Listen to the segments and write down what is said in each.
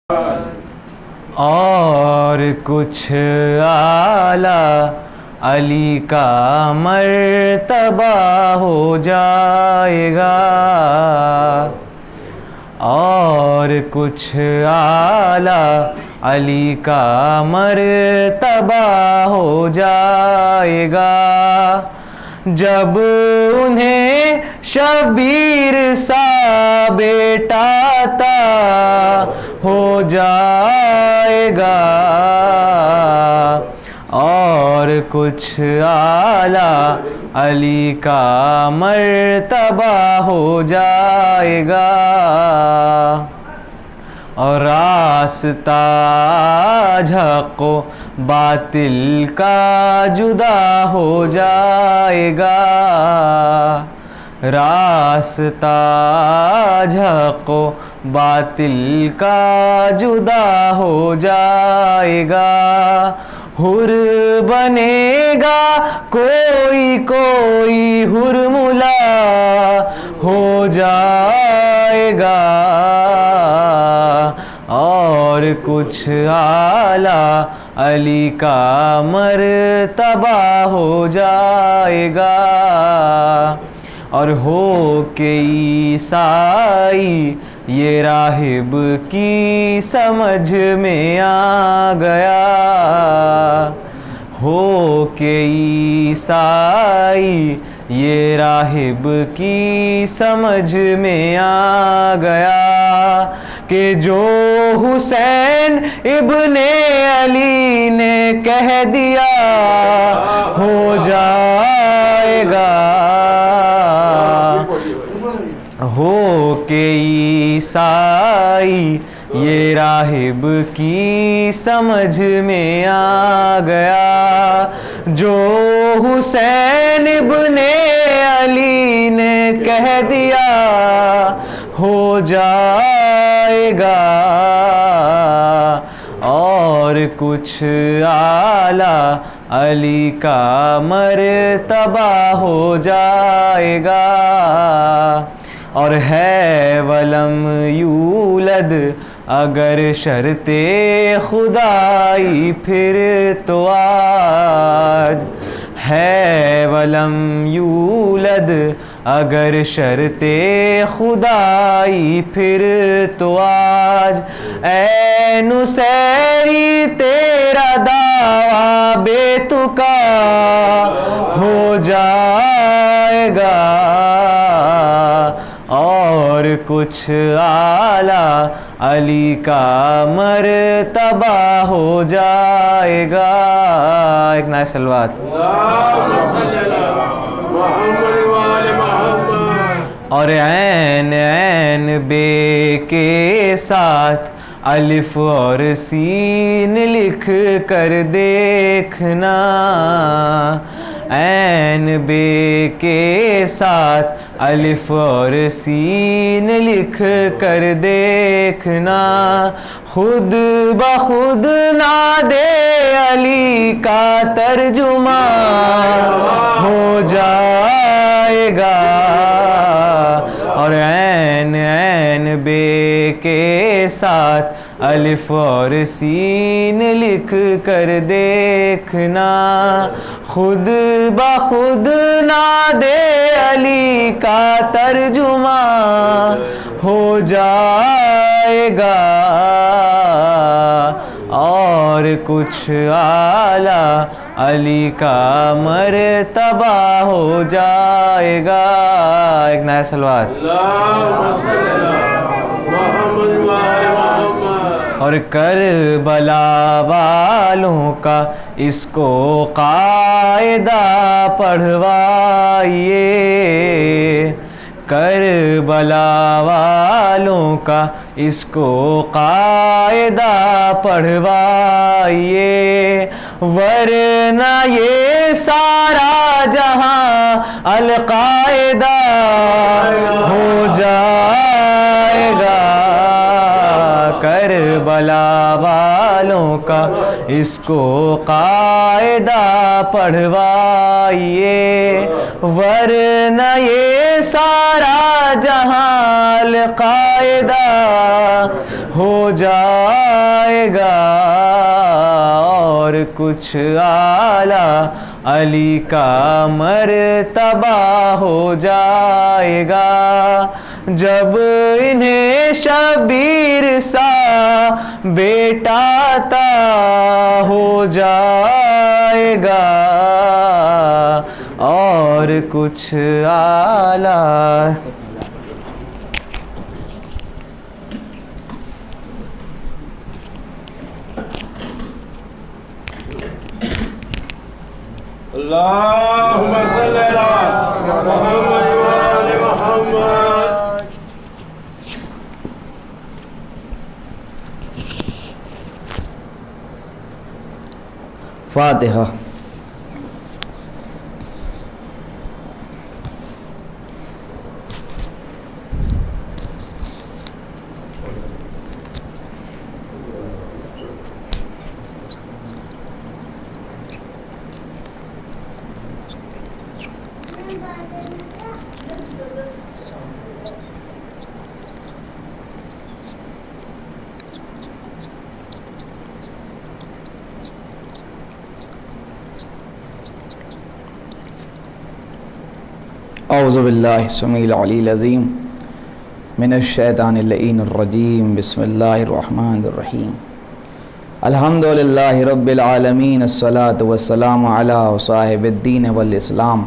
اور کچھ اعلیٰ علی کا مرتبہ ہو جائے گا، اور کچھ اعلیٰ علی کا مرتبہ ہو جائے گا، جب انہیں شبیر سا بیٹا عطا ہو جائے گا، اور کچھ اعلیٰ علی کا مرتبہ ہو جائے گا، اور راستہ حق و باطل کا جدا ہو جائے گا، راستہ حق و باطل کا جدا ہو جائے گا، حر بنے گا کوئی کوئی حر ملا ہو جائے گا، اور کچھ اعلیٰ علی کا مرتبہ ہو جائے گا، اور ہو کے عیسائی یہ راہب کی سمجھ میں آ گیا، ہو کے عیسائی یہ راہب کی سمجھ میں آ گیا، کہ جو حسین ابن علی نے کہہ دیا ہو جائے گا، ہو کے عیسائی یہ راہب کی سمجھ میں آ گیا، جو حسین ابن علی نے کہہ دیا ہو جائے گا، اور کچھ اعلیٰ علی کا مرتبہ ہو جائے گا، اور ہے ولم یولد اگر شرط خدائی پھر تو آج، ہے ولم یولد اگر شرط خدائی پھر تو آج، اے نصیری تیرا دعویٰ بے تکا ہو جائے گا، اور کچھ اعلیٰ علی کا مرتبہ ہو جائے گا۔ ایک نئے سلوات۔ اور عین عین بے کے ساتھ الف اور سین لکھ کر دیکھنا، عین بے کے ساتھ الف اور سین لکھ کر دیکھنا، خود بخود ناد علی کا ترجمہ ہو جائے گا، اور عین عین بے کے ساتھ الف اور سین لکھ کر دیکھنا، خود بخود ناد علی کا ترجمہ ہو جائے گا، اور کچھ اعلیٰ علی کا مرتبہ ہو جائے گا۔ ایک نیا سلوات۔ اور کربلا والوں کا اس کو قاعدہ پڑھوائیے، کربلا والوں کا اس کو قاعدہ پڑھوائیے، ورنہ یہ سارا جہاں القاعدہ ہو جائے گا، کربلا والوں کا اس کو قاعدہ پڑھوائیے، ورنہ یہ سارا جہاں القاعدہ ہو جائے گا، اور کچھ اعلیٰ علی کا مرتبہ ہو جائے گا، جب انہیں شبیر سا بیٹا عطا ہو جائے گا، اور کچھ اعلیٰ. اللهم صل على محمد وآل محمد. فاتحہ. اعوذ باللہ السمیع العلی العظیم من الشیطان اللعین الرجیم. بسم اللہ الرحمن الرحیم. الحمدللہ رب العالمین، الصلاۃ والسلام علی صاحب الدین والاسلام،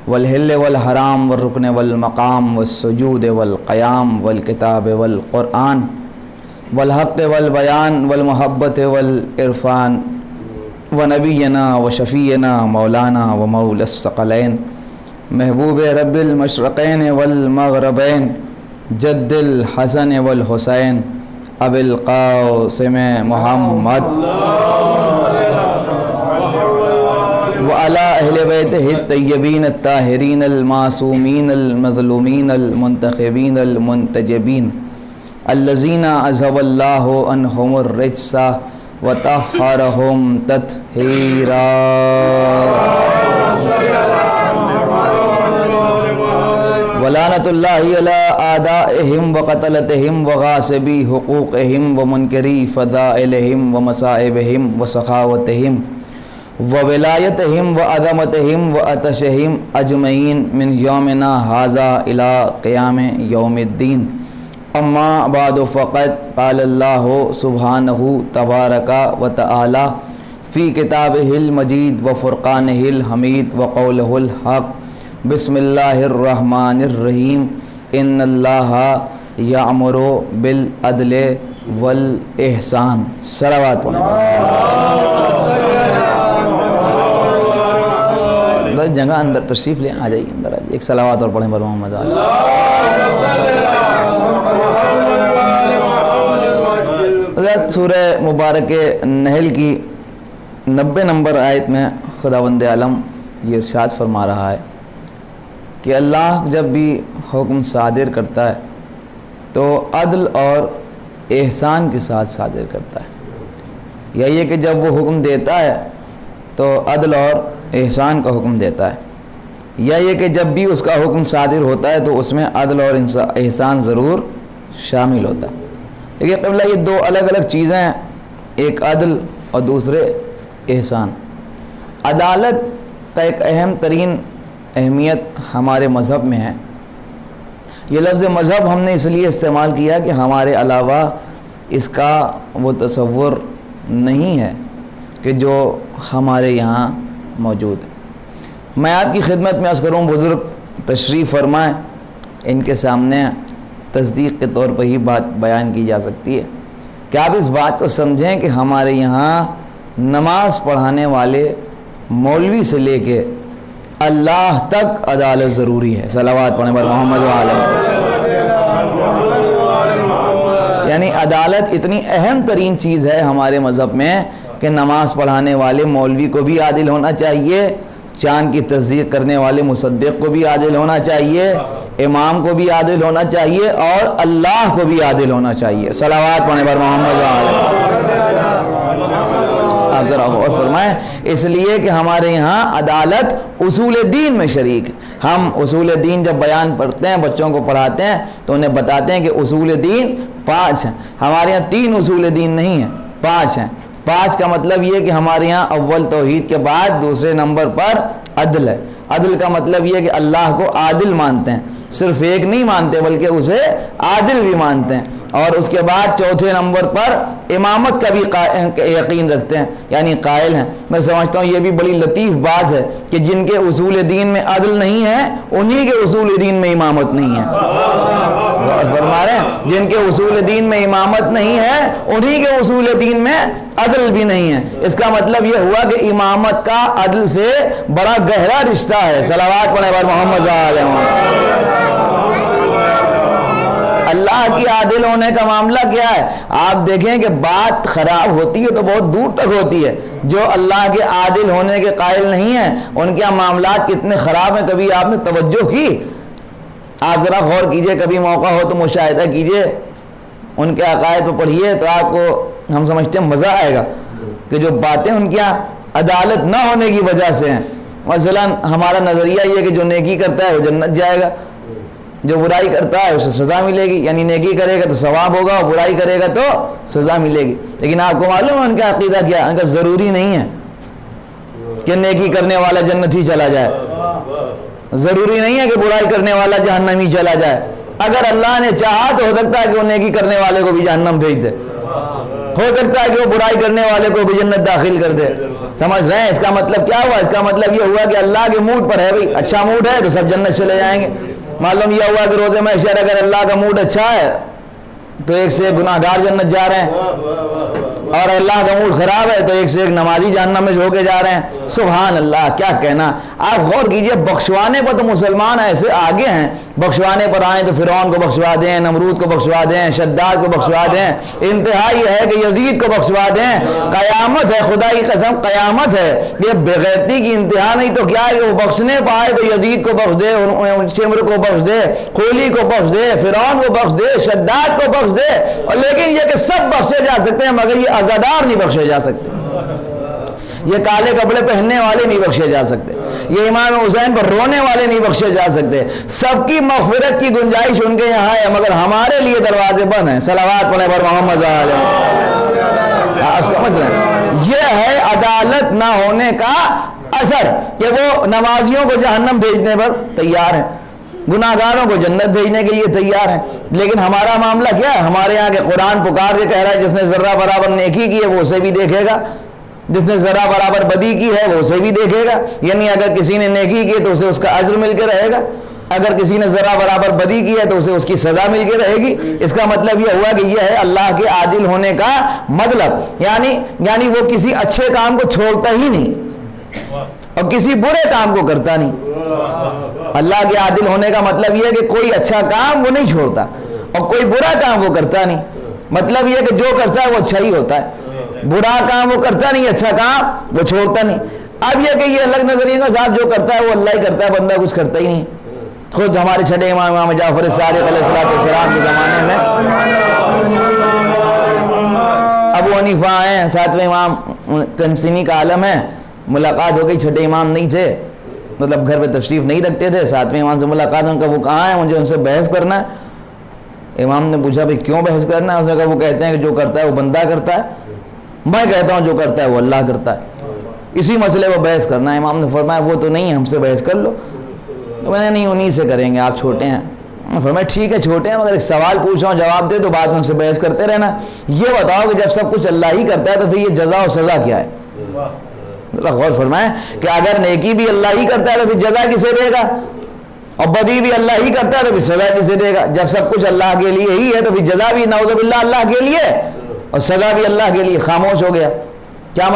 والحل والحرام والرکن والمقام والسجود والقیام والکتاب والقرآن والحق والبیان والمحبت والعرفان، ونبینا وشفینا مولانا ومولا الثقلین، محبوب رب المشرقین والمغربین، جد الحسن والحسین، ابی القاسم محمد وعلی اہل بیتہ الطیبین الطاہرین المعصومین المظلومین المنتخبین المنتجبین، الذین اذھب اللہ عنہم الرجس وطہرہم تطہیرا. ولعنۃ اللہ علی اعدائہم وقتلتہم وغاصبی حقوقہم ومنکری فضائلہم ومصائبہم وسخاوتہم وولایتہم وعظمتہم وعطشہم اجمعین من یومنا ھذا الی قیام یوم الدین. اما بعد فقد قال اللہ سبحانہ تبارک وتعالی فی کتابہ المجید وفرقانہ الحمید وقولہ الحق. بسم اللہ الرحمن الرحیم. ان اللہ یأمر بالعدل والاحسان. صلوات پڑھیں. جگہ اندر تشریف لیں، آ جائیے اندر آ جائیے. ایک صلوات اور پڑھیں بر محمد علیہ. حضرت سورہ مبارک نحل کی 90 نمبر آیت میں خداوند عالم یہ ارشاد فرما رہا ہے کہ اللہ جب بھی حکم صادر کرتا ہے تو عدل اور احسان کے ساتھ صادر کرتا ہے، یا یہ کہ جب وہ حکم دیتا ہے تو عدل اور احسان کا حکم دیتا ہے، یا یہ کہ جب بھی اس کا حکم صادر ہوتا ہے تو اس میں عدل اور احسان ضرور شامل ہوتا ہے. لیکن قبلہ یہ دو الگ الگ چیزیں ہیں، ایک عدل اور دوسرے احسان. عدالت کا ایک اہم ترین اہمیت ہمارے مذہب میں ہے. یہ لفظ مذہب ہم نے اس لیے استعمال کیا کہ ہمارے علاوہ اس کا وہ تصور نہیں ہے کہ جو ہمارے یہاں موجود ہے. میں آپ کی خدمت میں عرض کروں، بزرگ تشریف فرمائیں، ان کے سامنے تصدیق کے طور پر ہی بات بیان کی جا سکتی ہے کہ آپ اس بات کو سمجھیں کہ ہمارے یہاں نماز پڑھانے والے مولوی سے لے کے اللہ تک عدالت ضروری ہے. صلوات پڑھیں بر محمد وعلیہ. یعنی عدالت اتنی اہم ترین چیز ہے ہمارے مذہب میں کہ نماز پڑھانے والے مولوی کو بھی عادل ہونا چاہیے، چاند کی تصدیق کرنے والے مصدق کو بھی عادل ہونا چاہیے، امام کو بھی عادل ہونا چاہیے اور اللہ کو بھی عادل ہونا چاہیے. صلوات پڑھنے پر محمد آپ ذرا غور فرمائیں. اس لیے کہ ہمارے یہاں عدالت اصول دین میں شریک ہے. ہم اصول دین جب بیان پڑھتے ہیں بچوں کو پڑھاتے ہیں تو انہیں بتاتے ہیں کہ اصول دین 5 ہیں. ہمارے یہاں 3 اصول دین نہیں ہیں، 5 ہیں. 5 کا مطلب یہ کہ ہمارے یہاں اول توحید کے بعد دوسرے نمبر پر عدل ہے. عدل کا مطلب یہ کہ اللہ کو عادل مانتے ہیں، صرف ایک نہیں مانتے بلکہ اسے عادل بھی مانتے ہیں. اور اس کے بعد چوتھے نمبر پر امامت کا بھی یقین رکھتے ہیں، یعنی قائل ہیں. میں سمجھتا ہوں یہ بھی بڑی لطیف بات ہے کہ جن کے اصول دین میں عدل نہیں ہے انہی کے اصول دین میں امامت نہیں ہے. فرما رہے ہیں جن کے اصول دین میں امامت نہیں ہے انہی کے اصول دین میں عدل بھی نہیں ہے. اس کا مطلب یہ ہوا کہ امامت کا عدل سے بڑا گہرا رشتہ ہے. صلوات پڑھنے پر محمد علیہ وسلم. اللہ کی عادل ہونے کا معاملہ کیا ہے؟ آپ دیکھیں کہ بات خراب ہوتی ہے تو بہت دور تک ہوتی ہے. جو اللہ کے عادل ہونے کے قائل نہیں ہیں ان کے معاملات کتنے خراب ہیں کبھی آپ نے توجہ کی؟ آپ ذرا غور کیجئے، کبھی موقع ہو تو مشاہدہ کیجئے، ان کے عقائد پہ پڑھیے تو آپ کو ہم سمجھتے ہیں مزہ آئے گا کہ جو باتیں ان کی عدالت نہ ہونے کی وجہ سے ہیں. مثلا ہمارا نظریہ یہ کہ جو نیکی کرتا ہے وہ جنت جائے گا، جو برائی کرتا ہے اسے سزا ملے گی. یعنی نیکی کرے گا تو ثواب ہوگا اور برائی کرے گا تو سزا ملے گی. لیکن آپ کو معلوم ہے ان کا عقیدہ کیا ہے؟ ان کا ضروری نہیں ہے کہ نیکی کرنے والا جنت ہی چلا جائے، ضروری نہیں ہے کہ برائی کرنے والا جہنم ہی چلا جائے. اگر اللہ نے چاہا تو ہو سکتا ہے کہ وہ نیکی کرنے والے کو بھی جہنم بھیج دے، ہو سکتا ہے کہ وہ برائی کرنے والے کو بھی جنت داخل کر دے. سمجھ رہے ہیں؟ اس کا مطلب کیا ہوا؟ اس کا مطلب یہ ہوا کہ اللہ کے موڈ پر ہے. بھائی اچھا موڈ ہے تو سب جنت چلے جائیں گے. معلوم یہ ہوا کہ روز محشر اگر اللہ کا موڈ اچھا ہے تو ایک سے ایک گناہگار جنت جا رہے ہیں، اور اللہ کا موڈ خراب ہے تو ایک سے ایک نمازی جہنم میں ہو کے جا رہے ہیں. سبحان اللہ، کیا کہنا. آپ غور کیجئے، بخشوانے پر تو مسلمان ایسے آگے ہیں. بخشوانے پر آئیں تو فرعون کو بخشوا دیں، نمرود کو بخشوا دیں، شداد کو بخشوا دیں. انتہا یہ ہے کہ یزید کو بخشوا دیں. قیامت ہے، خدا کی قسم قیامت ہے. یہ بغیرتی کی انتہا نہیں تو کیا ہے کہ وہ بخشنے پائے تو یزید کو بخش دے، شمر کو بخش دے، خولی کو بخش دے، فرعون کو بخش دے، شداد کو بخش دے. لیکن یہ کہ سب بخشے جا سکتے ہیں مگر یہ عزادار نہیں بخشے جا سکتے، یہ کالے کپڑے پہننے والے نہیں بخشے جا سکتے، یہ امام حسین پر رونے والے نہیں بخشے جا سکتے. سب کی مغفرت کی گنجائش ان کے یہاں ہے مگر ہمارے لیے دروازے بند ہیں. صلوات پڑھنے پر محمد علیہ وسلم. آپ سمجھ رہے ہیں؟ یہ ہے عدالت نہ ہونے کا اثر کہ وہ نمازیوں کو جہنم بھیجنے پر تیار ہیں، گناہگاروں کو جنت بھیجنے کے لیے تیار ہیں. لیکن ہمارا معاملہ کیا ہے؟ ہمارے یہاں کے قرآن پکار کے کہہ رہا ہے جس نے ذرہ برابر نیکی کی ہے وہ اسے بھی دیکھے گا، جس نے ذرہ برابر بدی کی ہے وہ اسے بھی دیکھے گا. یعنی اگر کسی نے نیکی کی تو اسے اس کا اجر مل کے رہے گا، اگر کسی نے ذرہ برابر بدی کی ہے تو اسے اس کی سزا مل کے رہے گی. اس کا مطلب یہ ہوا کہ یہ ہے اللہ کے عادل ہونے کا مطلب. یعنی وہ کسی اچھے کام کو چھوڑتا ہی نہیں اور کسی برے کام کو کرتا نہیں. اللہ کے عادل ہونے کا مطلب یہ ہے کہ کوئی اچھا کام وہ نہیں چھوڑتا اور کوئی برا کام وہ کرتا نہیں. مطلب یہ کہ جو کرتا ہے وہ اچھا ہی ہوتا ہے، برا کام وہ کرتا نہیں، اچھا کام وہ چھوڑتا نہیں. اب یہ کہ یہ الگ نظریے کا صاحب جو کرتا ہے وہ اللہ ہی کرتا ہے، بندہ کچھ کرتا ہی نہیں. خود ہمارے چھٹے امام جعفر صادق علیہ السلام کے زمانے میں ابو حنیفہ ہیں، 7ویں امام کنسینی کا عالم ہے. ملاقات ہو گئی، چھٹے امام نہیں تھے، مطلب گھر پہ تشریف نہیں رکھتے تھے. 7ویں امام سے ملاقات، ان کا وہ کہاں ہے، مجھے ان سے بحث کرنا ہے. امام نے پوچھا بھائی کیوں بحث کرنا ہے؟ اس نے کہا وہ کہتے ہیں کہ جو کرتا ہے وہ بندہ کرتا ہے، میں کہتا ہوں جو کرتا ہے وہ اللہ کرتا ہے، اسی مسئلے پر بحث کرنا ہے. امام نے فرمایا وہ تو نہیں ہے، ہم سے بحث کر لو. میں نے نہیں، انہی سے کریں گے، آپ چھوٹے ہیں. فرمایا ٹھیک ہے چھوٹے ہیں مگر ایک سوال پوچھ رہا ہوں جواب دے تو بعد میں ان سے بحث کرتے رہنا. یہ بتاؤ کہ جب سب کچھ اللہ ہی کرتا ہے تو پھر یہ جزا و سزا کیا ہے؟ غور فرمائیں کہ اگر نیکی بھی اللہ ہی کرتا ہے تو پھر جزا کسے دے گا، اور بدی بھی اللہ ہی کرتا ہے تو پھر سزا کسے دے گا؟ جب سب کچھ اللہ کے لیے ہی ہے تو پھر جزا بھی نعوذ باللہ اللہ کے لیے اور سزا بھی اللہ کے لیے. خاموش ہو گیا. کیا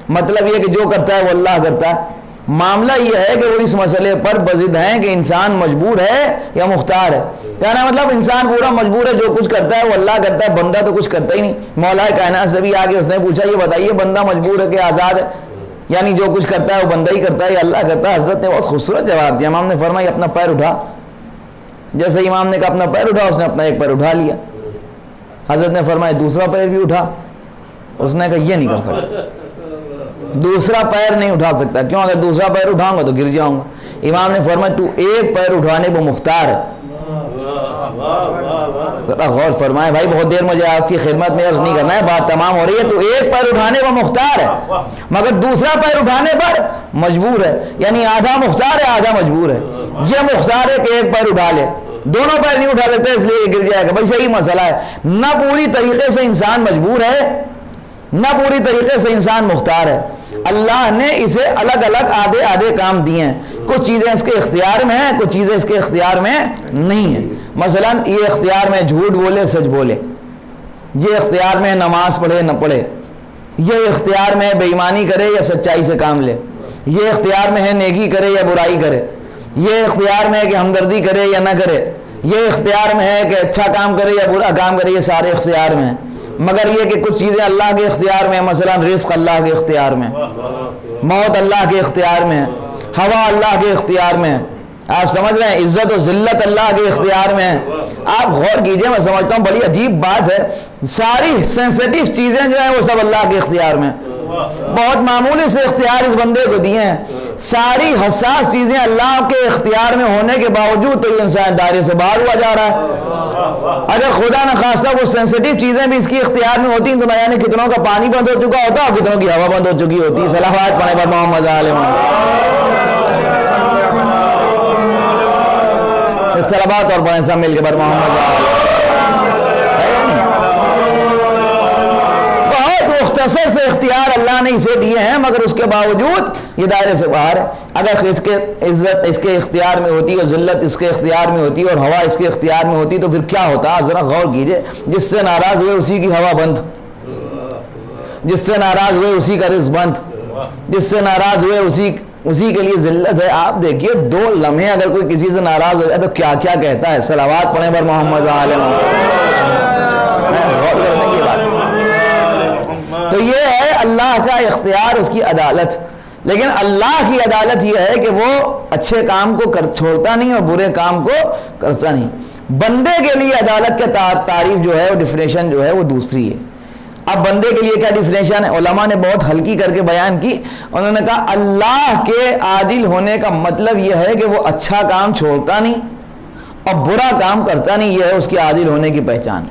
مطلب یہ کہ جو کرتا ہے وہ اللہ کرتا ہے. معاملہ یہ ہے کہ وہ اس مسئلے پر بضد ہیں کہ انسان مجبور ہے یا مختار ہے. کہنا مطلب انسان پورا مجبور ہے، جو کچھ کرتا ہے وہ اللہ کرتا ہے، بندہ تو کچھ کرتا ہی نہیں. مولا کائنات سے بھی آگے اس نے پوچھا یہ بتائیے بندہ مجبور ہے کہ آزاد ہے؟ یعنی جو کچھ کرتا ہے وہ بندہ ہی کرتا ہے یا اللہ کرتا ہے؟ حضرت نے بہت خوبصورت جواب دیا. امام نے فرمایا اپنا پیر اٹھا، جیسے امام نے کہا اپنا پیر اٹھا، اس نے اپنا ایک پیر اٹھا لیا. حضرت نے فرمایا دوسرا پیر بھی اٹھا. اس نے کہا یہ نہیں کر سکتا، دوسرا پیر نہیں اٹھا سکتا. کیوں؟ اگر دوسرا پیر اٹھاؤں گا تو گر جاؤں گا. امام نے فرمایا تو ایک پیر اٹھانے کو مختار ہے. ذرا غور فرمائے بھائی، بہت دیر مجھے آپ کی خدمت میں عرض نہیں کرنا ہے، بات تمام ہو رہی ہے. تو ایک پیر اٹھانے کو مختار ہے مگر دوسرا پیر اٹھانے پر مجبور ہے. یعنی آدھا مختار ہے آدھا مجبور ہے. یہ مختار ہے کہ ایک پیر اٹھا لے، دونوں پیر نہیں اٹھا لیتے اس لیے گر جائے گا. بھائی صحیح مسئلہ ہے، نہ پوری طریقے سے انسان مجبور ہے نہ پوری طریقے سے انسان مختار ہے. اللہ نے اسے الگ الگ آدھے آدھے کام دیے ہیں. کچھ چیزیں اس کے اختیار میں ہیں، کچھ چیزیں اس کے اختیار میں نہیں ہیں. مثلا یہ اختیار میں جھوٹ بولے سچ بولے، یہ اختیار میں نماز پڑھے نہ پڑھے، یہ اختیار میں بے ایمانی کرے یا سچائی سے کام لے، یہ اختیار میں ہے نیکی کرے یا برائی کرے، یہ اختیار میں ہے کہ ہمدردی کرے یا نہ کرے، یہ اختیار میں ہے کہ اچھا کام کرے یا برا کام کرے. یہ سارے اختیار میں ہیں. مگر یہ کہ کچھ چیزیں اللہ کے اختیار میں ہیں. مثلا رزق اللہ کے اختیار میں، موت اللہ کے اختیار میں، ہوا اللہ کے اختیار میں. آپ سمجھ رہے ہیں؟ عزت و ذلت اللہ کے اختیار میں. آپ غور کیجئے، میں سمجھتا ہوں بڑی عجیب بات ہے، ساری سینسیٹیو چیزیں جو ہیں وہ سب اللہ کے اختیار میں. بہت معمولی سے اختیار اس بندے کو دیے ہیں. ساری حساس چیزیں اللہ کے اختیار میں ہونے کے باوجود تو یہ انسان دائرے سے باہر ہوا جا رہا ہے. اگر خدا نہ خواستہ وہ سینسیٹیو چیزیں بھی اس کی اختیار میں ہوتی تو نہ جانے کتنوں کا پانی بند ہو چکا ہوتا اور کتنوں کی ہوا بند ہو چکی ہوتی. صلوات پڑھیں پر محمد علیہ صلوات اور پڑھیں سب مل کے پر محمد علیہ. مختصر سے اختیار اللہ نے اسے دیے ہیں مگر اس کے باوجود یہ دائرے سے باہر ہے. اگر اس کے عزت اس کے اختیار میں ہوتی اور ذلت اس کے اختیار میں ہوتی اور ہوا اس کے اختیار میں ہوتی تو پھر کیا ہوتا؟ ذرا غور کیجئے. جس سے ناراض ہوئے اسی کی ہوا بند، جس سے ناراض ہوئے اسی کا رزق بند، جس سے ناراض ہوئے اسی کے لیے ذلت ہے. آپ دیکھیے 2 لمحے اگر کوئی کسی سے ناراض ہو جائے تو کیا کیا کہتا ہے. صلوات پڑھیں پر محمد علیہ. غور کرنے کی بات. تو یہ ہے اللہ کا اختیار، اس کی عدالت. لیکن اللہ کی عدالت یہ ہے کہ وہ اچھے کام کو چھوڑتا نہیں اور برے کام کو کرتا نہیں. بندے کے لیے عدالت کا تعریف جو ہے وہ ڈیفینیشن جو ہے وہ دوسری ہے. اب بندے کے لیے کیا ڈیفینیشن ہے؟ علماء نے بہت ہلکی کر کے بیان کی. انہوں نے کہا اللہ کے عادل ہونے کا مطلب یہ ہے کہ وہ اچھا کام چھوڑتا نہیں اور برا کام کرتا نہیں. یہ ہے اس کی عادل ہونے کی پہچان.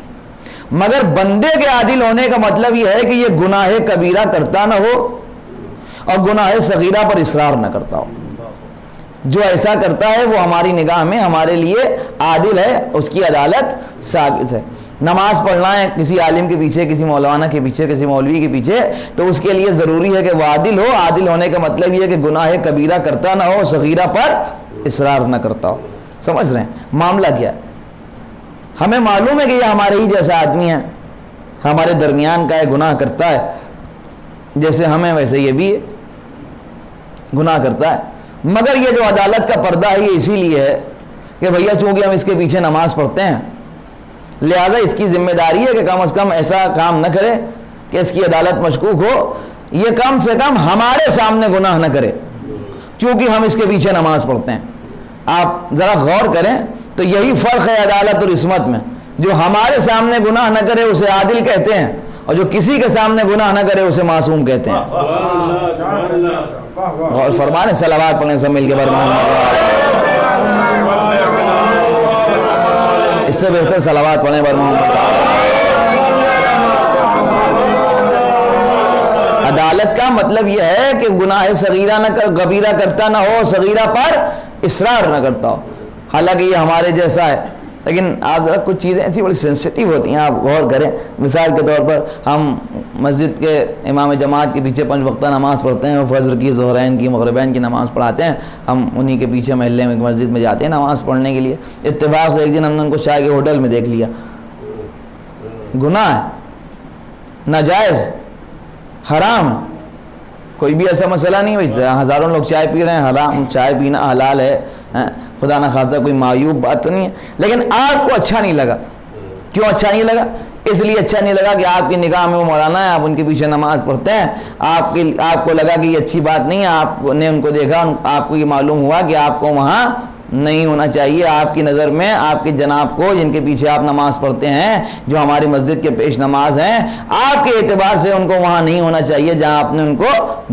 مگر بندے کے عادل ہونے کا مطلب یہ ہے کہ یہ گناہ کبیرہ کرتا نہ ہو اور گناہ صغیرہ پر اصرار نہ کرتا ہو. جو ایسا کرتا ہے وہ ہماری نگاہ میں ہمارے لیے عادل ہے، اس کی عدالت ثابت ہے. نماز پڑھنا ہے کسی عالم کے پیچھے، کسی مولانا کے پیچھے، کسی مولوی کے پیچھے، تو اس کے لیے ضروری ہے کہ وہ عادل ہو. عادل ہونے کا مطلب یہ ہے کہ گناہ کبیرہ کرتا نہ ہو، صغیرہ پر اصرار نہ کرتا ہو. سمجھ رہے ہیں معاملہ کیا ہے؟ ہمیں معلوم ہے کہ یہ ہمارے ہی جیسا آدمی ہے، ہمارے درمیان کا ہے، گناہ کرتا ہے جیسے ہمیں ویسے یہ بھی ہے، گناہ کرتا ہے. مگر یہ جو عدالت کا پردہ ہے یہ اسی لیے ہے کہ بھیا چونکہ ہم اس کے پیچھے نماز پڑھتے ہیں لہذا اس کی ذمہ داری ہے کہ کم از کم ایسا کام نہ کرے کہ اس کی عدالت مشکوک ہو. یہ کم سے کم ہمارے سامنے گناہ نہ کرے کیونکہ ہم اس کے پیچھے نماز پڑھتے ہیں. آپ ذرا غور کریں تو یہی فرق ہے عدالت اور عصمت میں. جو ہمارے سامنے گناہ نہ کرے اسے عادل کہتے ہیں اور جو کسی کے سامنے گناہ نہ کرے اسے معصوم کہتے ہیں. غور فرمائیں، صلوات پڑھیں سب مل کے اس سے بہتر صلوات پڑھیں بر محمد. عدالت کا مطلب یہ ہے کہ گناہ صغیرہ نہ کبیرہ کرتا نہ ہو، صغیرہ پر اصرار نہ کرتا ہو. حالانکہ یہ ہمارے جیسا ہے لیکن آپ ذرا کچھ چیزیں ایسی بڑی سینسیٹیو ہوتی ہیں. آپ غور کریں. مثال کے طور پر ہم مسجد کے امام جماعت کے پیچھے 5 وقتہ نماز پڑھتے ہیں، فجر کی، ظہرین کی، مغربین کی نماز پڑھاتے ہیں. ہم انہی کے پیچھے محلے میں مسجد میں جاتے ہیں نماز پڑھنے کے لیے. اتفاق سے ایک دن ہم نے ان کو چائے کے ہوٹل میں دیکھ لیا. گناہ ہے، ناجائز، حرام ہے. کوئی بھی ایسا مسئلہ نہیں ہے. ہزاروں لوگ چائے پی رہے ہیں، حرام چائے پینا حلال ہے، خدا نہ خواستہ کوئی معیوب بات تو نہیں ہے. لیکن آپ کو اچھا نہیں لگا. کیوں اچھا نہیں لگا؟ اس لیے اچھا نہیں لگا کہ آپ کی نگاہ میں وہ مولانا ہے، آپ ان کے پیچھے نماز پڑھتے ہیں، آپ کو لگا کہ یہ اچھی بات نہیں ہے. آپ نے ان کو دیکھا، آپ کو یہ معلوم ہوا کہ آپ کو وہاں نہیں ہونا چاہیے آپ کی نظر میں آپ کے جناب کو جن کے پیچھے آپ نماز پڑھتے ہیں، جو ہماری مسجد کے پیش نماز ہیں، آپ کے اعتبار سے ان کو وہاں نہیں ہونا چاہیے جہاں آپ نے ان کو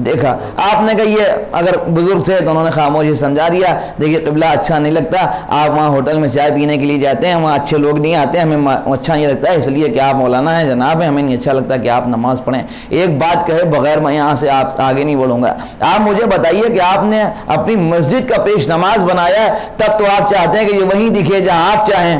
دیکھا۔ آپ نے کہا یہ اگر بزرگ سے تو انہوں نے خاموشی سمجھا دیا، دیکھیے قبلہ اچھا نہیں لگتا، آپ وہاں ہوٹل میں چائے پینے کے لیے جاتے ہیں، وہاں اچھے لوگ نہیں آتے، ہمیں اچھا نہیں لگتا اس لیے کہ آپ مولانا ہیں، جناب ہیں، ہمیں نہیں اچھا لگتا کہ آپ نماز پڑھیں۔ ایک بات کہے بغیر میں یہاں سے آپ آگے نہیں بڑھوں گا۔ آپ مجھے بتائیے کہ آپ نے اپنی مسجد کا پیش نماز بنایا ہے، تب تو آپ چاہتے ہیں کہ یہ وہیں دکھے جہاں آپ چاہیں۔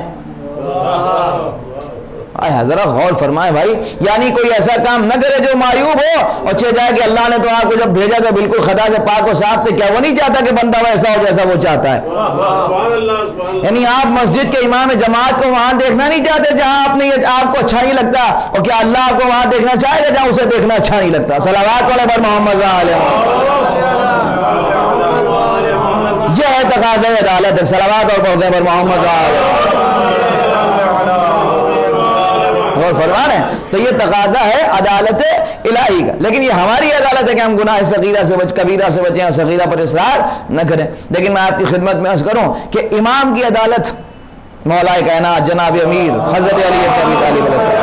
ذرا غور فرمائے بھائی، یعنی کوئی ایسا کام نہ کرے جو معیوب ہو اور چلے جائے کہ اللہ نے تو آپ کو جب بھیجا تو بالکل خدا سے پاک و صاف تھے، کیا وہ نہیں چاہتا کہ بندہ ویسا ہو جیسا وہ چاہتا ہے؟ یعنی آپ مسجد کے امام جماعت کو وہاں دیکھنا نہیں چاہتے جہاں آپ کو اچھا نہیں لگتا، اور کیا اللہ آپ کو وہاں دیکھنا چاہے گا جہاں اسے دیکھنا اچھا نہیں لگتا؟ صلوات علی محمد علیہ۔ یہ ہے تقاضۂ عدالت، صلوات اور پڑھتے پر محمد علیہ اور فرمان ہے۔ تو یہ تقاضا ہے عدالت الہی کا، لیکن یہ ہماری عدالت ہے کہ ہم گناہ صغیرہ سے کبیرہ سے بچیں اور صغیرہ پر اصرار نہ کریں۔ لیکن میں آپ کی خدمت میں عرض کروں کہ امام کی عدالت مولا کائنات جناب امیر حضرت علی بن ابی طالب علیہ السلام،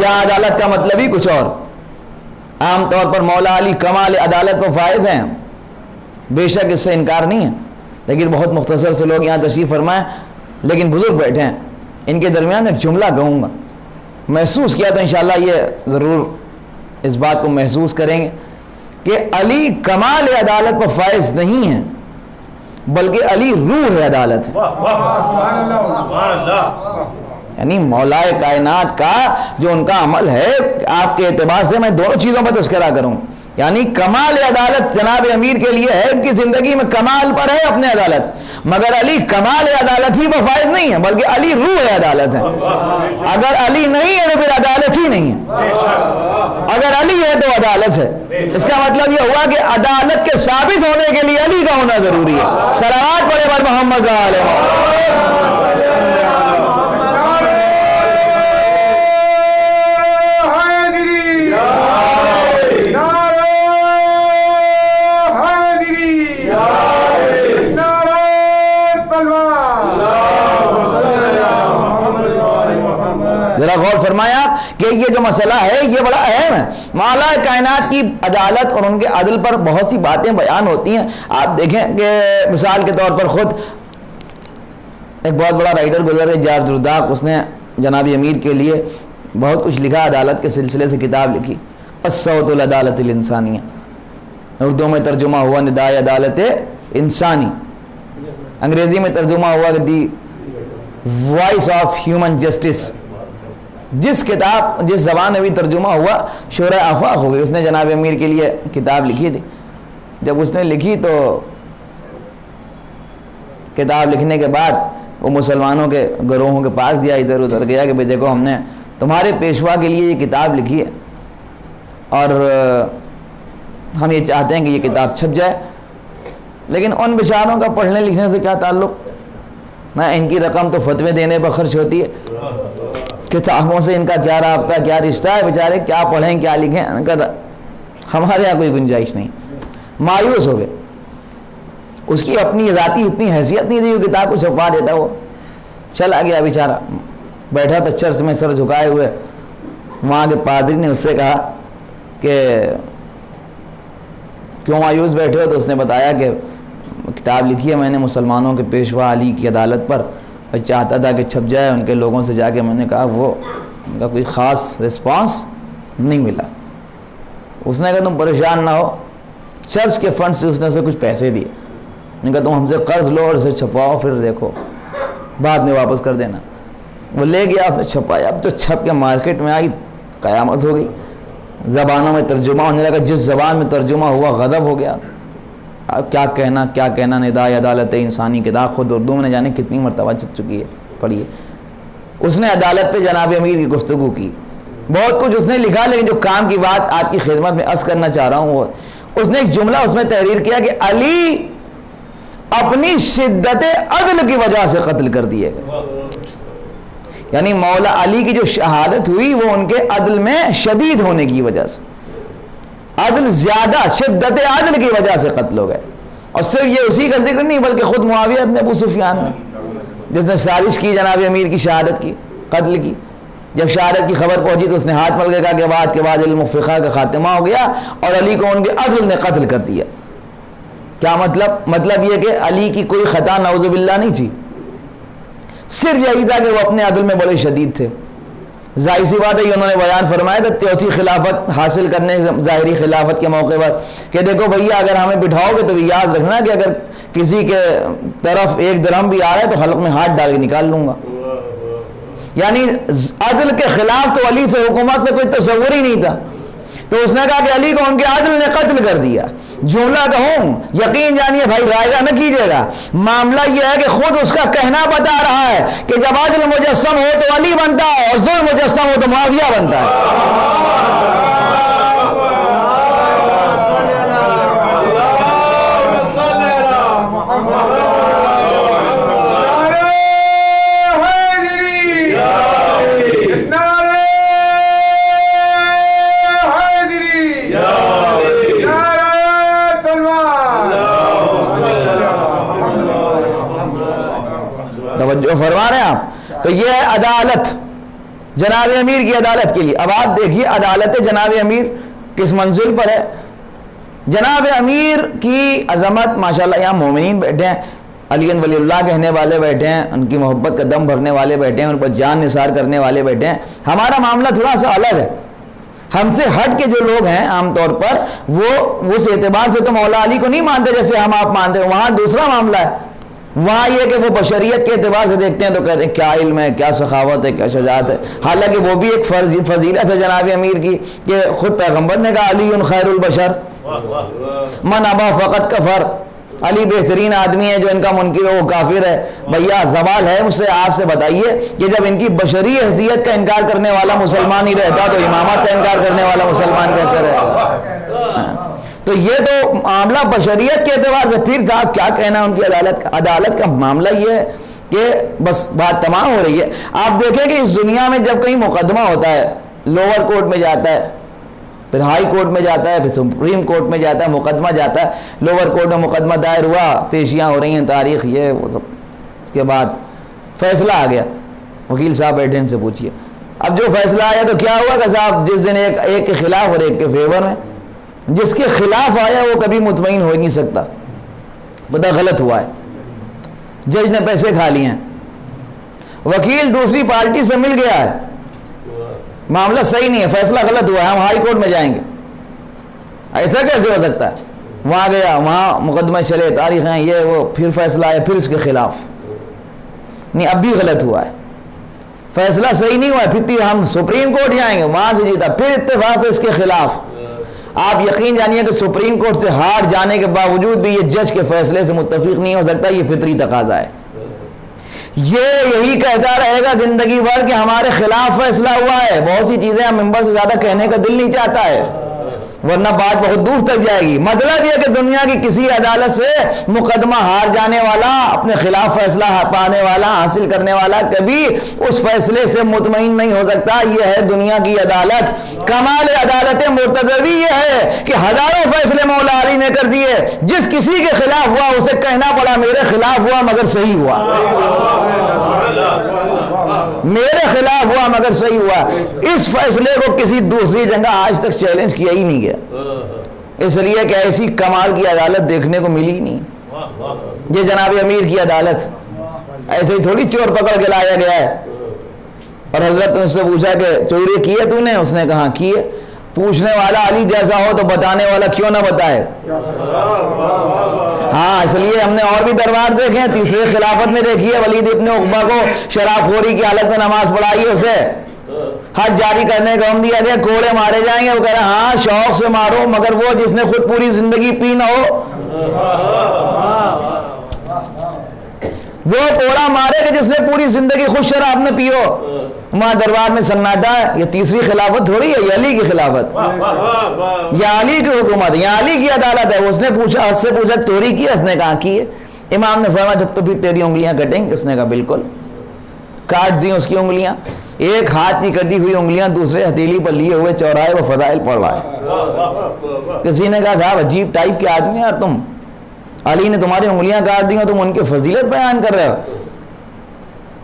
یا عدالت کا مطلب ہی کچھ اور۔ عام طور پر مولا علی کمال عدالت پر فائز ہیں، بے شک اس سے انکار نہیں ہے، لیکن بہت مختصر سے لوگ یہاں تشریف فرمائیں، لیکن بزرگ بیٹھے ہیں، ان کے درمیان ایک جملہ کہوں گا، محسوس کیا تو انشاءاللہ یہ ضرور اس بات کو محسوس کریں گے کہ علی کمال عدالت پر فائز نہیں ہے، بلکہ علی روح عدالت ہے۔ یعنی مولا کائنات کا جو ان کا عمل ہے، آپ کے اعتبار سے میں دونوں چیزوں پر تذکرہ کروں، یعنی کمال عدالت جناب امیر کے لیے ہے، ان کی زندگی میں کمال پر ہے اپنے عدالت، مگر علی کمال عدالت ہی پر فائز نہیں ہے، بلکہ علی روح عدالت ہے۔ اگر علی نہیں ہے تو پھر عدالت ہی نہیں ہے، اگر علی ہے تو عدالت ہے۔ اس کا مطلب یہ ہوا کہ عدالت کے ثابت ہونے کے لیے علی کا ہونا ضروری ہے۔ صلوات پڑھے بر محمد علیہ۔ ذرا غور فرمایا کہ یہ جو مسئلہ ہے یہ بڑا اہم ہے۔ مولا کائنات کی عدالت اور ان کے عدل پر بہت سی باتیں بیان ہوتی ہیں۔ آپ دیکھیں کہ مثال کے طور پر خود ایک بہت بڑا رائٹر گزرے جارج روداق، اس نے جناب امیر کے لیے بہت کچھ لکھا، عدالت کے سلسلے سے کتاب لکھی، الصوت العدالت الانسانیہ، اردو میں ترجمہ ہوا ندائے عدالت انسانی، انگریزی میں ترجمہ ہوا دی وائس آف ہیومن جسٹس۔ جس زبان میں بھی ترجمہ ہوا شورۂ آفاق ہو گئی۔ اس نے جناب امیر کے لیے کتاب لکھی تھی۔ جب اس نے لکھی تو کتاب لکھنے کے بعد وہ مسلمانوں کے گروہوں کے پاس گیا، ادھر ادھر گیا کہ بھئی دیکھو ہم نے تمہارے پیشوا کے لیے یہ کتاب لکھی ہے اور ہم یہ چاہتے ہیں کہ یہ کتاب چھپ جائے، لیکن ان بیچاروں کا پڑھنے لکھنے سے کیا تعلق؟ نہ ان کی رقم تو فتوے دینے پر خرچ ہوتی ہے، کتابوں سے ان کا کیا رابطہ، کیا رشتہ ہے، بیچارے کیا پڑھیں کیا لکھیں، ہمارے یہاں کوئی گنجائش نہیں۔ مایوس ہو گئے، اس کی اپنی ذاتی اتنی حیثیت نہیں تھی، وہ کتاب کو چھپوا دیتا، وہ چلا گیا بیچارہ، بیٹھا تھا چرچ میں سر جھکائے ہوئے۔ وہاں کے پادری نے اس سے کہا کہ کیوں مایوس بیٹھے ہو؟ تو اس نے بتایا کہ کتاب لکھی ہے میں نے مسلمانوں کے پیشوا علی کی عدالت پر، اور چاہتا تھا کہ چھپ جائے۔ ان کے لوگوں سے جا کے میں نے کہا، وہ ان کا کوئی خاص رسپانس نہیں ملا۔ اس نے کہا تم پریشان نہ ہو، چرچ کے فنڈ سے اس نے اسے کچھ پیسے دیے، نے کہا تم ہم سے قرض لو اور اسے چھپواؤ، پھر دیکھو بعد میں واپس کر دینا۔ وہ لے گیا، اس نے چھپایا، اب تو چھپ کے مارکیٹ میں آئی، قیامت ہو گئی، زبانوں میں ترجمہ ہونے لگا، جس زبان میں ترجمہ ہوا غضب ہو گیا۔ اب کیا کہنا ندائے عدالت انسانی کتاب خود اردو میں نہ جانے کتنی مرتبہ چھپ چکی ہے، پڑھیے۔ اس نے عدالت پہ جناب امیر کی گفتگو کی، بہت کچھ اس نے لکھا، لیکن جو کام کی بات آپ کی خدمت میں عرض کرنا چاہ رہا ہوں وہ اس نے ایک جملہ اس میں تحریر کیا کہ علی اپنی شدت عدل کی وجہ سے قتل کر دیے گئے۔ یعنی مولا علی کی جو شہادت ہوئی وہ ان کے عدل میں شدید ہونے کی وجہ سے، عدل زیادہ، شدت عدل کی وجہ سے قتل ہو گئے۔ اور صرف یہ اسی کا ذکر نہیں بلکہ خود معاویہ ابن ابو سفیان نے، جس نے سازش کی جناب امیر کی شہادت کی، قتل کی. جب شہادت کی خبر پہنچی تو اس نے ہاتھ مل کے کہا کہ آج کے بعد علم و فقہ کا خاتمہ ہو گیا، اور علی کو ان کے عدل نے قتل کر دیا. کیا مطلب یہ کہ علی کی کوئی خطا نعوذ باللہ نہیں تھی، صرف یہی تھا کہ وہ اپنے عدل میں بڑے شدید تھے. ظاہر سی بات ہے یہ انہوں نے بیان فرمایا تھا چوتھی خلافت حاصل کرنے ظاہری خلافت کے موقع پر کہ دیکھو بھیا اگر ہمیں بٹھاؤ گے تو یاد رکھنا کہ اگر کسی کے طرف ایک درہم بھی آ رہا ہے تو حلق میں ہاتھ ڈال کے نکال لوں گا. یعنی عدل کے خلاف تو علی سے حکومت میں کوئی تصور ہی نہیں تھا. تو اس نے کہا کہ علی کو ان کے عدل نے قتل کر دیا. جملہ کہوں یقین جانیے بھائی رائے نہ کیجیے گا، معاملہ یہ ہے کہ خود اس کا کہنا بتا رہا ہے کہ جب عدل مجسم ہو تو علی بنتا ہے اور ظلم مجسم ہو تو معاویہ بنتا ہے. توجہ فرما رہے ہیں آپ. تو یہ ہے عدالت جناب امیر کی عدالت کے لیے. اب آپ دیکھیے عدالت جناب امیر کس منزل پر ہے. جناب امیر کی عظمت ماشاءاللہ، یہاں مومنین بیٹھے ہیں، علی ولی اللہ کہنے والے بیٹھے ہیں، ان کی محبت کا دم بھرنے والے بیٹھے ہیں، ان پر جان نثار کرنے والے بیٹھے ہیں. ہمارا معاملہ تھوڑا سا الگ ہے. ہم سے ہٹ کے جو لوگ ہیں عام طور پر وہ اس اعتبار سے تو مولا علی کو نہیں مانتے جیسے ہم آپ مانتے ہیں. وہاں دوسرا معاملہ ہے. وہاں یہ کہ وہ بشریت کے اعتبار سے دیکھتے ہیں تو کہتے ہیں کیا علم ہے، کیا سخاوت ہے، کیا شجاعت ہے. حالانکہ وہ بھی ایک فضیلت ہے جناب امیر کی کہ خود پیغمبر نے کہا علی خیر البشر من ابا فقط کفر. علی بہترین آدمی ہے، جو ان کا منکر ہو وہ کافر ہے. بھیا سوال ہے مجھ سے آپ سے بتائیے کہ جب ان کی بشری حیثیت کا انکار کرنے والا مسلمان ہی رہتا تو امامت کا انکار کرنے والا مسلمان کیسے رہے؟ تو یہ تو معاملہ بشریت کے اعتبار سے. پھر صاحب کیا کہنا ان کی عدالت کا معاملہ یہ ہے کہ بس بات تمام ہو رہی ہے. آپ دیکھیں کہ اس دنیا میں جب کہیں مقدمہ ہوتا ہے، لوور کورٹ میں جاتا ہے، پھر ہائی کورٹ میں جاتا ہے، پھر سپریم کورٹ میں جاتا ہے، مقدمہ جاتا ہے. لوور کورٹ میں مقدمہ دائر ہوا، پیشیاں ہو رہی ہیں، تاریخ یہ وہ سب. اس کے بعد فیصلہ آ گیا. وکیل صاحب بیٹھے ان سے پوچھیے اب جو فیصلہ آیا تو کیا ہوا کہ صاحب جس دن ایک کے خلاف اور ایک کے فیور میں، جس کے خلاف آیا وہ کبھی مطمئن ہو ہی نہیں سکتا. پتہ غلط ہوا ہے، جج نے پیسے کھا لیے ہیں، وکیل دوسری پارٹی سے مل گیا ہے، معاملہ صحیح نہیں ہے، فیصلہ غلط ہوا ہے، ہم ہائی کورٹ میں جائیں گے. ایسا کیسے ہو سکتا ہے؟ وہاں گیا، وہاں مقدمہ چلے، تاریخیں یہ وہ، پھر فیصلہ آیا، پھر اس کے خلاف. نہیں اب بھی غلط ہوا ہے، فیصلہ صحیح نہیں ہوا ہے، پھر ہم سپریم کورٹ جائیں گے، وہاں سے جیتا، پھر اتفاق سے اس کے خلاف. آپ یقین جانیے کہ سپریم کورٹ سے ہار جانے کے باوجود بھی یہ جج کے فیصلے سے متفق نہیں ہو سکتا. یہ فطری تقاضا ہے. یہی کہتا رہے گا زندگی بھر کہ ہمارے خلاف فیصلہ ہوا ہے. بہت سی چیزیں ہم ممبر سے زیادہ کہنے کا دل نہیں چاہتا ہے، ورنہ بات بہت دور تک جائے گی. مطلب یہ کہ دنیا کی کسی عدالت سے مقدمہ ہار جانے والا، اپنے خلاف فیصلہ پانے والا، حاصل کرنے والا کبھی اس فیصلے سے مطمئن نہیں ہو سکتا. یہ ہے دنیا کی عدالت. کمال عدالت مرتضوی یہ ہے کہ ہزاروں فیصلے مولا علی نے کر دیے، جس کسی کے خلاف ہوا اسے کہنا پڑا میرے خلاف ہوا مگر صحیح ہوا، میرے خلاف ہوا مگر صحیح ہوا. اس فیصلے کو کسی دوسری جگہ آج تک چیلنج کیا ہی نہیں گیا، اس لیے کہ ایسی کمال کی عدالت دیکھنے کو ملی ہی نہیں. یہ جناب امیر کی عدالت ایسے ہی تھوڑی چور پکڑ کے لایا گیا ہے. اور حضرت نے اس سے پوچھا کہ چوری کی ہے تو نے؟ اس نے کہا کی ہے. پوچھنے والا علی جیسا ہو تو بتانے والا کیوں نہ بتائے. ہاں اس لیے ہم نے اور بھی دربار دیکھے ہیں. تیسرے خلافت میں دیکھیے ولید ابن عقبہ کو شراب خوری کی حالت میں نماز پڑھائی، اسے حد جاری کرنے کا حکم دیا گیا، کوڑے مارے جائیں گے. وہ کہہ رہے ہیں ہاں شوق سے مارو، مگر وہ جس نے خود پوری زندگی پی نہ ہو. وہ کوڑا مارے کہ جس نے پوری زندگی خود شراب نہ پیو. وہاں دربار میں سناٹا ہے. یہ تیسری خلافت تھوڑی ہے، یہ علی کی خلافت، یہ علی کی حکومت، یہ علی کی عدالت ہے. اس نے پوچھا، اس سے پوچھا چوری کی؟ اس نے کہا کی ہے. امام نے فرمایا جب تو پھر تیری انگلیاں کٹیں گے. اس نے کہا بالکل. کاٹ دی اس کی انگلیاں. ایک ہاتھ کی کٹی ہوئی انگلیاں دوسرے ہتھیلی پر لیے ہوئے چوراہے وہ فضائل پڑھ رہا ہے. کسی نے کہا صاحب عجیب ٹائپ کے آدمی یار تم، علی نے تمہاری انگلیاں کاٹ دی اور تم ان کی فضیلت بیان کر رہے ہو.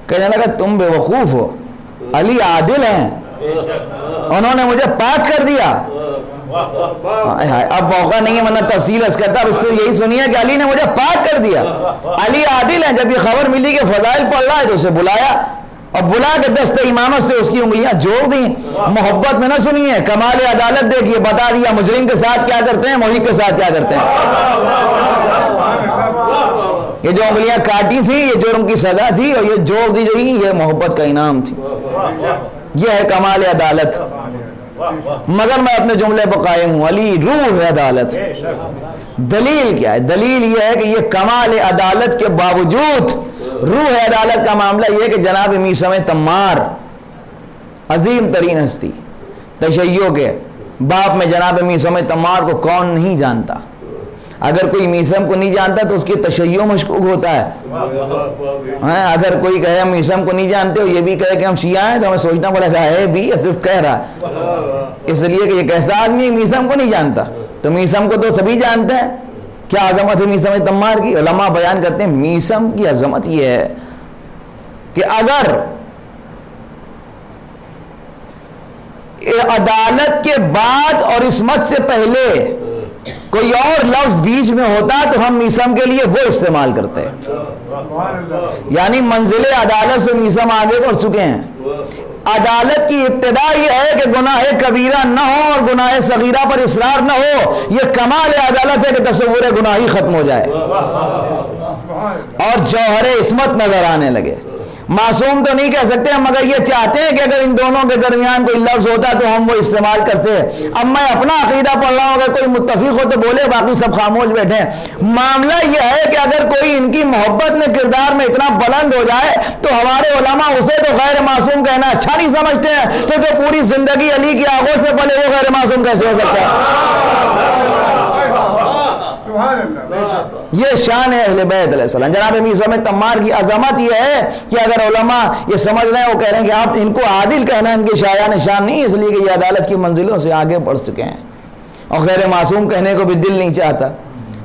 کہنے لگا تم بے وقوف ہو, علی عادل ہیں, انہوں نے مجھے پاک کر دیا. اب موقع نہیں ہے ورنہ تفصیل اس کرتا, اب اس سے یہی سنیے کہ علی نے مجھے پاک کر دیا, علی عادل ہیں. جب یہ خبر ملی کہ فضائل پڑھ رہا ہے تو اسے بلایا اور بلا کے دست امامت سے اس کی انگلیاں جوڑ دیں. محبت میں نہ سنیے, کمال عدالت دیکھیے, بتا دیا مجرم کے ساتھ کیا کرتے ہیں, محب کے ساتھ کیا کرتے ہیں. یہ جو انگلیاں کاٹی تھی یہ جرم کی سزا تھی, اور یہ جوڑ دی گئی یہ محبت کا انعام تھی. یہ ہے کمال عدالت. مگر میں اپنے جملے پر قائم ہوں, علی روح ہے عدالت. دلیل کیا ہے؟ دلیل یہ ہے کہ یہ کمال عدالت کے باوجود روح عدالت کا معاملہ یہ ہے کہ جناب میثم تمار عظیم ترین ہستی, تشیع کے باپ میں جناب میثم تمار کو کون نہیں جانتا. اگر کوئی میثم کو نہیں جانتا تو اس کی تشیع مشکوک ہوتا ہے. اگر کوئی کہے ہم میثم کو نہیں جانتے اور یہ بھی کہے کہ ہم شیعہ ہیں تو ہمیں سوچنا پڑے گا ہے بھی یا صرف کہہ رہا ہے, اس لیے کہ یہ کیسا آدمی میثم کو نہیں جانتا. تو میثم کو تو سبھی جانتے ہیں. کیا عظمت ہے میثم تمار کی؟ علماء بیان کرتے ہیں میثم کی عظمت یہ ہے کہ اگر عدالت کے بعد اور عصمت سے پہلے کوئی اور لفظ بیچ میں ہوتا تو ہم میثم کے لیے وہ استعمال کرتے ہیں. یعنی منزل عدالت سے میثم آگے بڑھ چکے ہیں. عدالت کی ابتدا یہ ہے کہ گناہ کبیرہ نہ ہو اور گناہ صغیرہ پر اصرار نہ ہو. یہ کمال عدالت ہے کہ تصور گناہی ختم ہو جائے اور جوہر عصمت نظر آنے لگے. معصوم تو نہیں کہہ سکتے ہم, مگر یہ چاہتے ہیں کہ اگر ان دونوں کے درمیان کوئی لفظ ہوتا تو ہم وہ استعمال کرتے. اب میں اپنا عقیدہ پڑھ رہا ہوں, اگر کوئی متفق ہو تو بولے, باقی سب خاموش بیٹھے. معاملہ یہ ہے کہ اگر کوئی ان کی محبت میں کردار میں اتنا بلند ہو جائے تو ہمارے علماء اسے تو غیر معصوم کہنا اچھا نہیں سمجھتے ہیں. تو جو پوری زندگی علی کی آغوش میں پلے وہ غیر معصوم کیسے ہو سکتا ہے؟ یہ شان ہے اہل بیت علیہ السلام. جناب میثم تمار کی عظمت یہ ہے کہ اگر علماء یہ سمجھ رہے ہیں, وہ کہہ رہے ہیں کہ آپ ان کو عادل کہنا ان کے شایان شان نہیں, اس لیے کہ یہ عدالت کی منزلوں سے آگے بڑھ چکے ہیں اور غیر معصوم کہنے کو بھی دل نہیں چاہتا.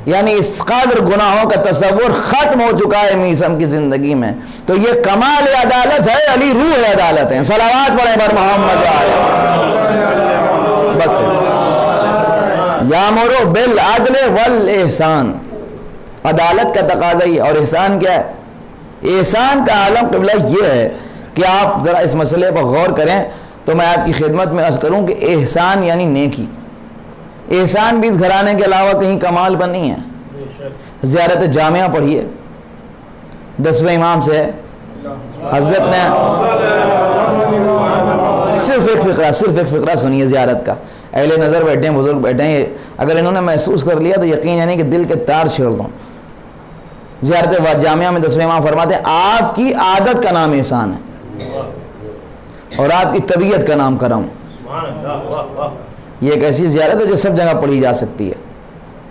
یعنی اس قدر گناہوں کا تصور ختم ہو چکا ہے میثم کی زندگی میں. تو یہ کمال عدالت ہے, علی روح عدالت ہے. صلوات پڑھیں بر محمد بس. یامر بالعدل والاحسان, عدالت کا تقاضا ہی. اور احسان کیا ہے؟ احسان کا عالم قبلہ یہ ہے کہ آپ ذرا اس مسئلے پر غور کریں تو میں آپ کی خدمت میں عرض کروں کہ احسان یعنی نیکی. احسان بھی اس گھرانے کے علاوہ کہیں کمال پر نہیں ہے. زیارت جامعہ پڑھیے, 10ویں امام سے حضرت نے صرف ایک فقرہ سنیے زیارت کا. اہل نظر بیٹھے ہیں, بزرگ بیٹھے ہیں, اگر انہوں نے محسوس کر لیا تو یقین یعنی کہ دل کے تار چھیڑ دوں. زیارت جامعہ میں 10ویں امام فرماتے ہیں آپ کی عادت کا نام احسان ہے اور آپ کی طبیعت کا نام کرم. یہ ایک ایسی زیارت ہے جو سب جگہ پڑھی جا سکتی ہے.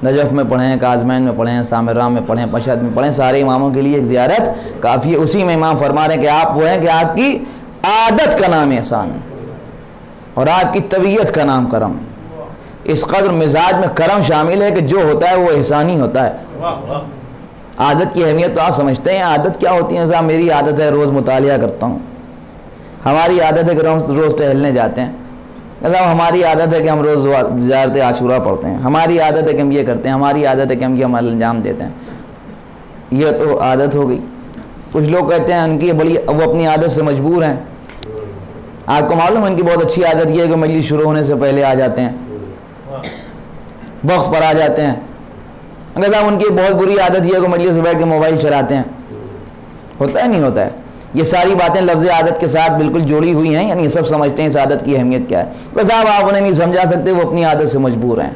نجف میں پڑھیں, کاظمین میں پڑھیں, سامرہ میں پڑھیں, پشت میں پڑھیں, سارے اماموں کے لیے ایک زیارت کافی ہے. اسی میں امام فرما رہے ہیں کہ آپ وہ ہیں کہ آپ کی عادت کا نام احسان اور آپ کی طبیعت کا نام کرم. اس قدر مزاج میں کرم شامل ہے کہ جو ہوتا ہے وہ احسانی ہوتا ہے. عادت کی اہمیت تو آپ سمجھتے ہیں. عادت کیا ہوتی ہے صاحب؟ میری عادت ہے روز مطالعہ کرتا ہوں, ہماری عادت ہے کہ ہم روز ٹہلنے جاتے ہیں, ہماری عادت ہے کہ ہم روز زیارت عاشورہ پڑھتے ہیں, ہماری عادت ہے کہ ہم یہ کرتے ہیں, ہماری عادت ہے کہ ہم یہ عمل انجام دیتے ہیں. یہ تو عادت ہو گئی. کچھ لوگ کہتے ہیں ان کی بڑی وہ اپنی عادت سے مجبور ہیں. آپ کو معلوم ہے ان کی بہت اچھی عادت یہ ہے کہ مجلس شروع ہونے سے پہلے آ جاتے ہیں, وقت پر آ جاتے ہیں. اگر صاحب ان کی بہت بری عادت یہ ہے کہ مجلس سے بیٹھ کے موبائل چلاتے ہیں. ہوتا ہے نہیں ہوتا ہے؟ یہ ساری باتیں لفظ عادت کے ساتھ بالکل جوڑی ہوئی ہیں. یعنی یہ سب سمجھتے ہیں اس عادت کی اہمیت کیا ہے. بس صاحب آپ انہیں نہیں سمجھا سکتے, وہ اپنی عادت سے مجبور ہیں.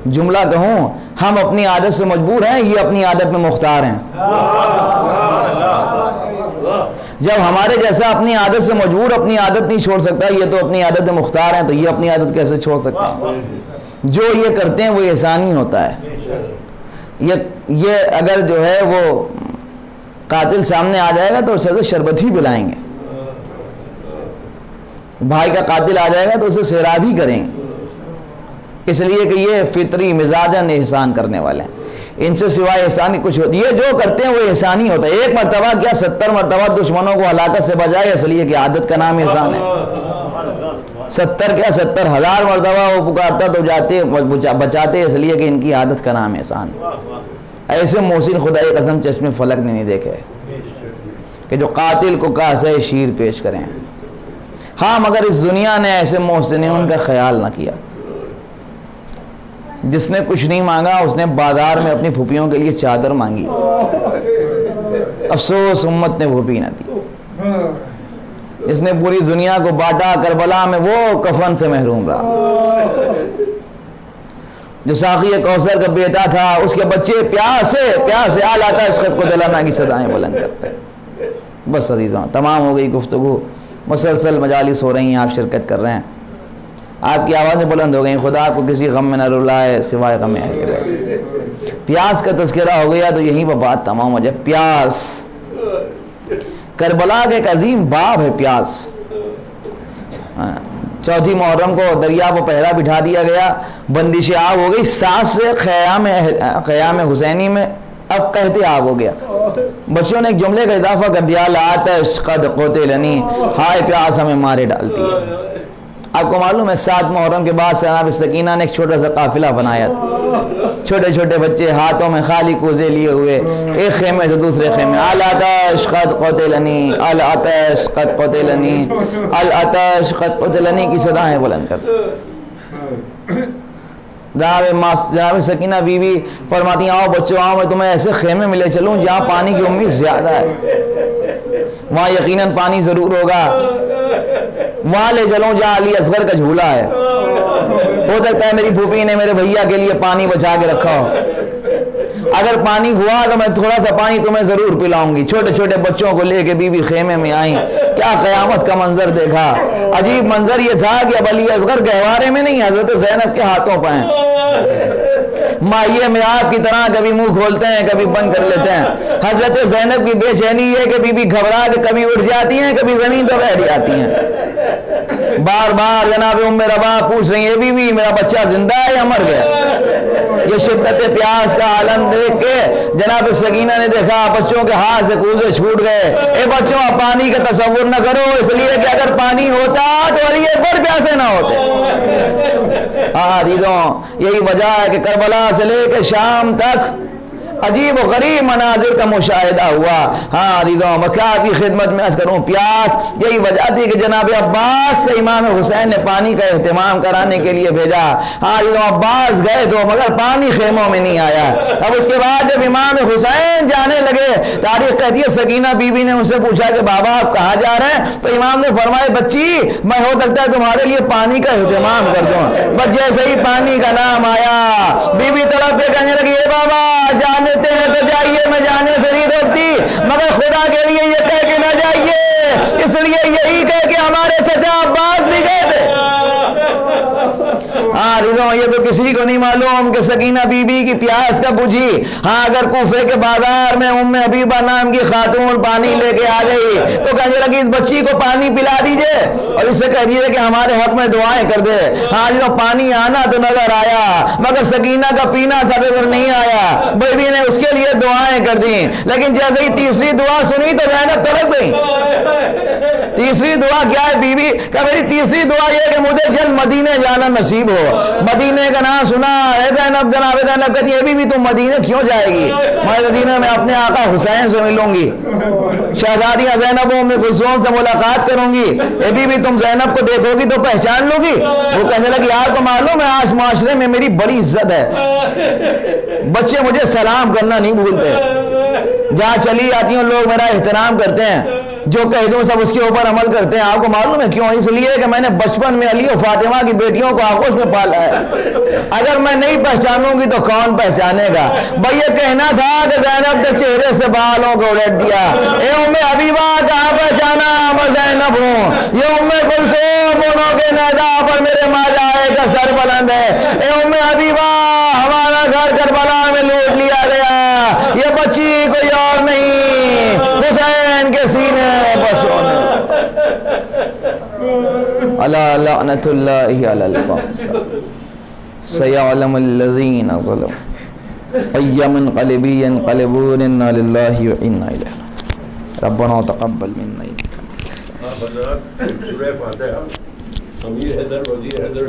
جملہ کہوں ہم اپنی عادت سے مجبور ہیں, یہ اپنی عادت میں مختار ہیں. جب ہمارے جیسا اپنی عادت سے مجبور اپنی عادت نہیں چھوڑ سکتا, یہ تو اپنی عادت میں مختار ہیں, تو یہ اپنی عادت کیسے چھوڑ سکتے ہیں؟ جو یہ کرتے ہیں وہ احسانی ہوتا ہے. یہ اگر جو ہے وہ قاتل سامنے آ جائے گا تو اسے شربت ہی پلائیں گے, بھائی کا قاتل آ جائے گا تو اسے سیراب ہی کریں گے, اس لیے کہ یہ فطری مزاجن احسان کرنے والے ہیں. ان سے سوائے احسانی کچھ ہوتی ہے، جو کرتے ہیں وہ احسانی ہوتا ہے. ایک مرتبہ کیا 70 مرتبہ دشمنوں کو ہلاکت سے بچائے، اس لیے کہ عادت کا نام احسان ہے. 70 کیا 70,000 مرتبہ وہ پکارتا تو جاتے بچاتے، اس لیے کہ ان کی عادت کا نام احسان. ایسے محسن خدائی قسم چشم فلک نے نہیں دیکھے کہ جو قاتل کو کاسے شیر پیش کریں. ہاں مگر اس دنیا نے ایسے محسنین کا خیال نہ کیا. جس نے کچھ نہیں مانگا اس نے بازار میں اپنی پھوپھیوں کے لیے چادر مانگی، افسوس امت نے پھوپھی نہ دی. اس نے پوری دنیا کو بانٹا، کربلا میں وہ کفن سے محروم رہا. جو ساقی کوثر کا بیٹا تھا، اس کے بچے پیاسے آل آتا عشقت کو دلانا کی صدائیں بلند کرتے. بس عزیزاں تمام ہو گئی گفتگو، مسلسل مجالس ہو رہی ہیں، آپ شرکت کر رہے ہیں، آپ کی آوازیں بلند ہو گئی. خدا آپ کو کسی غم میں نہ رلائے سوائے غم اہل بیت. پیاس کا تذکرہ ہو گیا تو یہیں پر بات تمام ہو جائے. پیاس کربلا کا ایک عظیم باب ہے پیاس. چوتھی محرم کو دریا کو پہرا بٹھا دیا گیا، بندش آب ہو گئی. ساتھ سے خیام حسینی میں اب کہتے آب ہو گیا. بچوں نے ایک جملے کا اضافہ کر دیا، لاتش قد قتلنی، ہائے پیاس ہمیں مارے ڈالتی ہے. آپ کو معلوم ہے 7 محرم کے بعد جناب سکینہ نے ایک چھوٹا سا قافلہ بنایا تھا. چھوٹے چھوٹے بچے ہاتھوں میں خالی کوزے لیے ہوئے ایک خیمے سے دوسرے خیمے، العطش قد قتلنی، العطش قد قتلنی، العطش قد قتلنی کی صدایں بلند کرتے. جناب سکینہ بی بی فرماتی ہیں آؤ بچوں آؤ، میں تمہیں ایسے خیمے میں لے چلوں جہاں پانی کی امید زیادہ ہے، وہاں یقیناً پانی ضرور ہوگا. وہاں لے چلوں جہاں علی اصغر کا جھولا ہے، ہو سکتا ہے میری پھوپھی نے میرے بھیا کے لیے پانی بچا کے رکھا ہو، اگر پانی ہوا تو میں تھوڑا سا پانی تمہیں ضرور پلاؤں گی. چھوٹے چھوٹے بچوں کو لے کے بی بی خیمے میں آئیں. کیا قیامت کا منظر دیکھا. عجیب منظر یہ تھا کہ اب علی اصغر گہوارے میں نہیں، حضرت زینب کے ہاتھوں پہ ہیں. ماہیے میں آپ کی طرح کبھی منہ کھولتے ہیں کبھی بند کر لیتے ہیں. حضرت زینب کی بے چینی یہ کہ بی بی گھبرا کے کبھی اٹھ جاتی ہیں کبھی زمین پہ بیٹھ جاتی ہیں. بار بار جناب ام ربا پوچھ رہی ہیں بی بی میرا بچہ زندہ ہے یا مر گیا. یہ شدت پیاس کا عالم دیکھ کے جناب سکینہ نے دیکھا بچوں کے ہاتھ سے کوزے چھوٹ گئے. اے بچوں آپ پانی کا تصور نہ کرو، اس لیے کہ اگر پانی ہوتا تو علی اصغر پیاسے نہ ہوتے. ہاں عزیزوں یہی وجہ ہے کہ کربلا سے لے کے شام تک عجیب و غریب مناظر کا مشاہدہ ہوا. ہاں عزیزوں میں کیا آپ کی خدمت میں عرض کروں، پیاس یہی وجہ تھی کہ جناب عباس سے امام حسین نے پانی کا اہتمام کرانے کے لیے بھیجا. ہاں عزیزوں عباس گئے تو مگر پانی خیموں میں نہیں آیا. اب اس کے بعد جب امام حسین جانے لگے، تاریخ کہتی ہے سکینہ بی بی نے ان سے پوچھا کہ بابا آپ کہاں جا رہے ہیں، تو امام نے فرمایا بچی میں ہو سکتا ہے تمہارے لیے پانی کا اہتمام کر دوں. بس جیسے ہی پانی کا نام آیا بی بی طرف پہ کہنے لگی اے بابا جانے ہیں تو جائیے، میں جانے سے نہیں روکتی مگر خدا کے لیے یہ کہہ کے نہ جائیے، اس لیے یہی کہہ کہ ہمارے چچا عباس بھی گئے تھے. ہاں رضو یہ تو کسی کو نہیں معلوم کہ سکینہ بی بی کی پیاس کا بجھی. ہاں اگر کوفے کے بازار میں ام حبیبہ نام کی خاتون پانی لے کے آ گئی تو کہنے لگی اس بچی کو پانی پلا دیجئے اور اس سے کہہ دیجئے کہ ہمارے حق میں دعائیں کر دے. ہاں جو پانی آنا تو نظر آیا مگر سکینہ کا پینا تھا نظر نہیں آیا. بیوی نے اس کے لیے دعائیں کر دی، لیکن جیسے ہی تیسری دعا سنی تو زینب تڑپ گئی. تیسری دعا کیا ہے بی بی کہ میری تیسری دعا یہ کہ مجھے جلد مدینے جانا نصیب ہو. مدینے کا نام سنا ہے زینب، جناب زینب کہتی ہے بی بی تم مدینے کیوں جائے گی، میں مدینے میں اپنے آقا حسین سے ملوں گی، شہزادیاں زینب ام کلثوم سے ملاقات کروں گی. اے بی بی تم زینب کو دیکھو گی تو پہچان لو گی. وہ کہنے لگی آپ کو معلوم ہے آج معاشرے میں میری بڑی عزت ہے، بچے مجھے سلام کرنا نہیں بھولتے، جہاں چلی جاتی ہوں لوگ میرا احترام کرتے ہیں، جو کہہ دوں سب اس کے اوپر عمل کرتے ہیں. آپ کو معلوم ہے کیوں؟ اس لیے کہ میں نے بچپن میں علی و فاطمہ کی بیٹیوں کو آغوش میں پالا ہے. اگر میں نہیں پہچانوں گی تو کون پہچانے گا. بھائی یہ کہنا تھا کہ زینب کے چہرے سے بالوں کو الٹ دیا. اے ام حبیبہ کہاں پہچانا میں زینب ہوں، یہ ام کلثوم انہوں کے نیزہ پر میرے ماجائے کا سر بلند ہے. اے ام حبیبہ ہمارا گھر کربلا میں لوٹ لیا گیا، یہ بچی کوئی اور نہیں حسین کے سینے بس ہونے. اللہ لعنت اللہ علی القوم سیعلم الذین ظلموا أيام انقلبي ينقلبون إنا لله وإنا إليه راجعون ربنا تقبل منا حضرات سورہ فاتحہ امیر حیدر وزیر حیدر